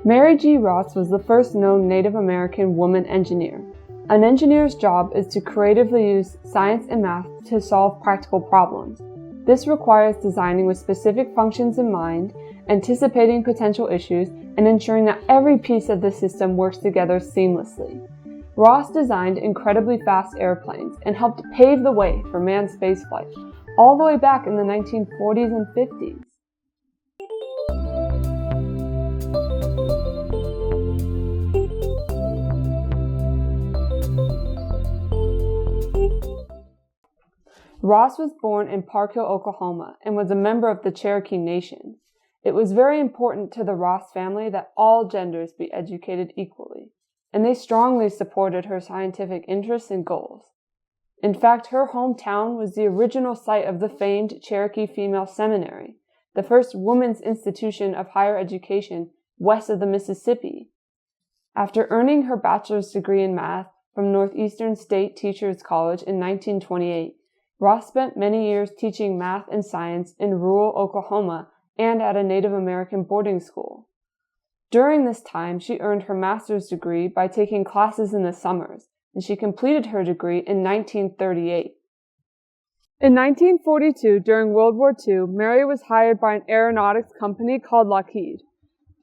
Mary G. Ross was the first known Native American woman engineer. An engineer's job is to creatively use science and math to solve practical problems. This requires designing with specific functions in mind, anticipating potential issues, and ensuring that every piece of the system works together seamlessly. Ross designed incredibly fast airplanes and helped pave the way for manned spaceflight, all the way back in the 1940s and 50s. Ross was born in Park Hill, Oklahoma, and was a member of the Cherokee Nation. It was very important to the Ross family that all genders be educated equally, and they strongly supported her scientific interests and goals. In fact, her hometown was the original site of the famed Cherokee Female Seminary, the first women's institution of higher education west of the Mississippi. After earning her bachelor's degree in math from Northeastern State Teachers College in 1928, Ross spent many years teaching math and science in rural Oklahoma and at a Native American boarding school. During this time, she earned her master's degree by taking classes in the summers, and she completed her degree in 1938. In 1942, during World War II, Mary was hired by an aeronautics company called Lockheed.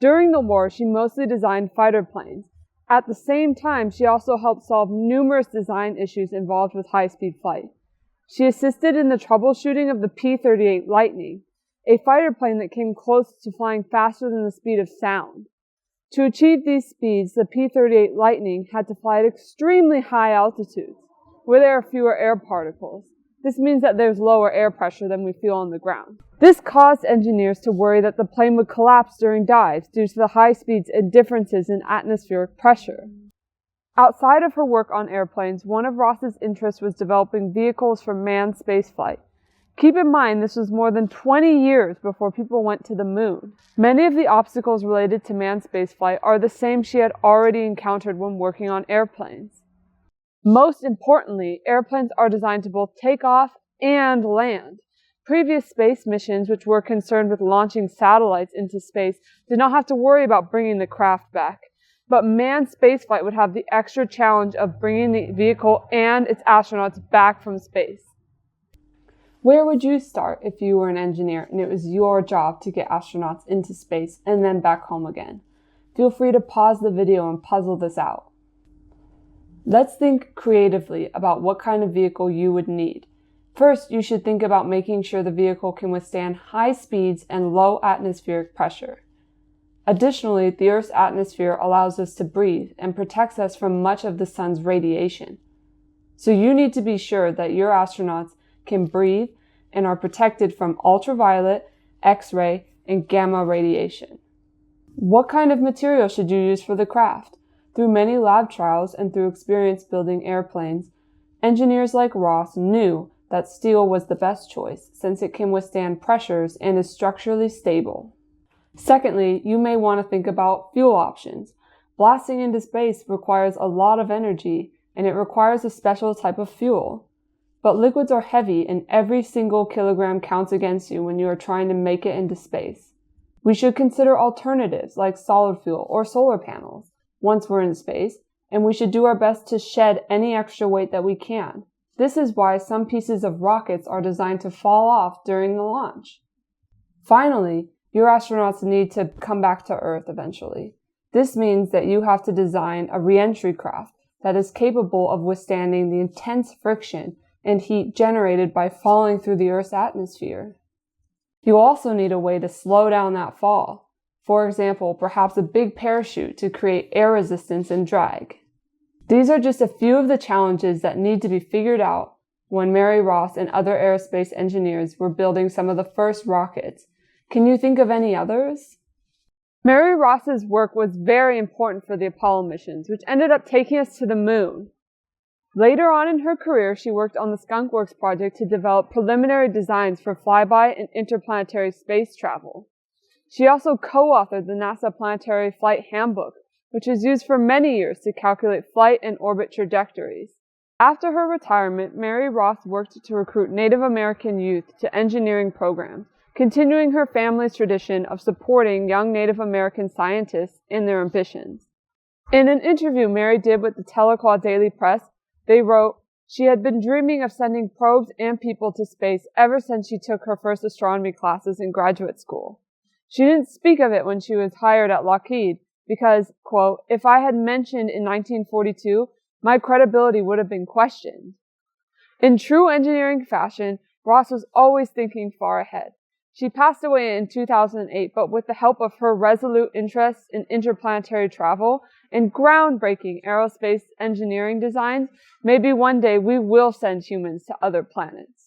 During the war, she mostly designed fighter planes. At the same time, she also helped solve numerous design issues involved with high-speed flight. She assisted in the troubleshooting of the P-38 Lightning, a fighter plane that came close to flying faster than the speed of sound. To achieve these speeds, the P-38 Lightning had to fly at extremely high altitudes, where there are fewer air particles. This means that there's lower air pressure than we feel on the ground. This caused engineers to worry that the plane would collapse during dives due to the high speeds and differences in atmospheric pressure. Outside of her work on airplanes, one of Ross's interests was developing vehicles for manned spaceflight. Keep in mind, this was more than 20 years before people went to the moon. Many of the obstacles related to manned spaceflight are the same she had already encountered when working on airplanes. Most importantly, airplanes are designed to both take off and land. Previous space missions, which were concerned with launching satellites into space, did not have to worry about bringing the craft back. But manned spaceflight would have the extra challenge of bringing the vehicle and its astronauts back from space. Where would you start if you were an engineer and it was your job to get astronauts into space and then back home again? Feel free to pause the video and puzzle this out. Let's think creatively about what kind of vehicle you would need. First, you should think about making sure the vehicle can withstand high speeds and low atmospheric pressure. Additionally, the Earth's atmosphere allows us to breathe and protects us from much of the sun's radiation. So you need to be sure that your astronauts can breathe and are protected from ultraviolet, X-ray, and gamma radiation. What kind of material should you use for the craft? Through many lab trials and through experience building airplanes, engineers like Ross knew that steel was the best choice since it can withstand pressures and is structurally stable. Secondly, you may want to think about fuel options. Blasting into space requires a lot of energy, and it requires a special type of fuel. But liquids are heavy, and every single kilogram counts against you when you are trying to make it into space. We should consider alternatives like solid fuel or solar panels once we're in space, and we should do our best to shed any extra weight that we can. This is why some pieces of rockets are designed to fall off during the launch. Finally, your astronauts need to come back to Earth eventually. This means that you have to design a re-entry craft that is capable of withstanding the intense friction and heat generated by falling through the Earth's atmosphere. You also need a way to slow down that fall. For example, perhaps a big parachute to create air resistance and drag. These are just a few of the challenges that need to be figured out when Mary Ross and other aerospace engineers were building some of the first rockets. Can you think of any others? Mary Ross's work was very important for the Apollo missions, which ended up taking us to the moon. Later on in her career, she worked on the Skunk Works project to develop preliminary designs for flyby and interplanetary space travel. She also co-authored the NASA Planetary Flight Handbook, which was used for many years to calculate flight and orbit trajectories. After her retirement, Mary Ross worked to recruit Native American youth to engineering programs, continuing her family's tradition of supporting young Native American scientists in their ambitions. In an interview Mary did with the Tahlequah Daily Press, they wrote, "She had been dreaming of sending probes and people to space ever since she took her first astronomy classes in graduate school. She didn't speak of it when she was hired at Lockheed because, quote, if I had mentioned in 1942, my credibility would have been questioned." In true engineering fashion, Ross was always thinking far ahead. She passed away in 2008, but with the help of her resolute interest in interplanetary travel and groundbreaking aerospace engineering designs, maybe one day we will send humans to other planets.